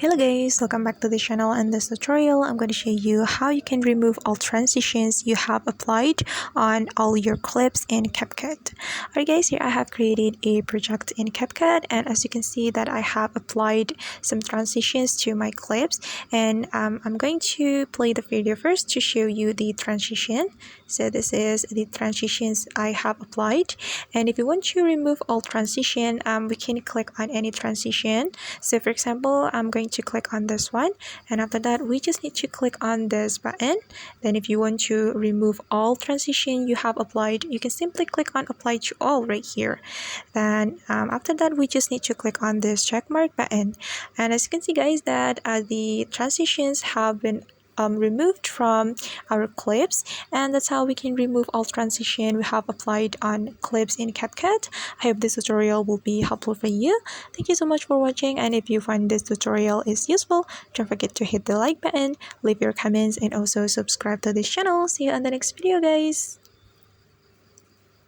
Hello guys, welcome back to the channel. In this tutorial I'm going to show you how you can remove all transitions you have applied on all your clips in Capcut. Alright guys, here I have created a project in Capcut, and as you can see that I have applied some transitions to my clips, and I'm going to play the video first to show you the transition. So this is the transitions I have applied, and if you want to remove all transition, we can click on any transition. So for example, I'm going to click on this one, and after that we just need to click on this button. Then if you want to remove all transition you have applied, you can simply click on apply to all right here. Then after that we just need to click on this check mark button, and as you can see guys that the transitions have been removed from our clips, and that's how we can remove all transition we have applied on clips in CapCut. I hope this tutorial will be helpful for you. Thank you so much for watching, and if you find this tutorial is useful, don't forget to hit the like button, leave your comments, and also subscribe to this channel. See you on the next video guys.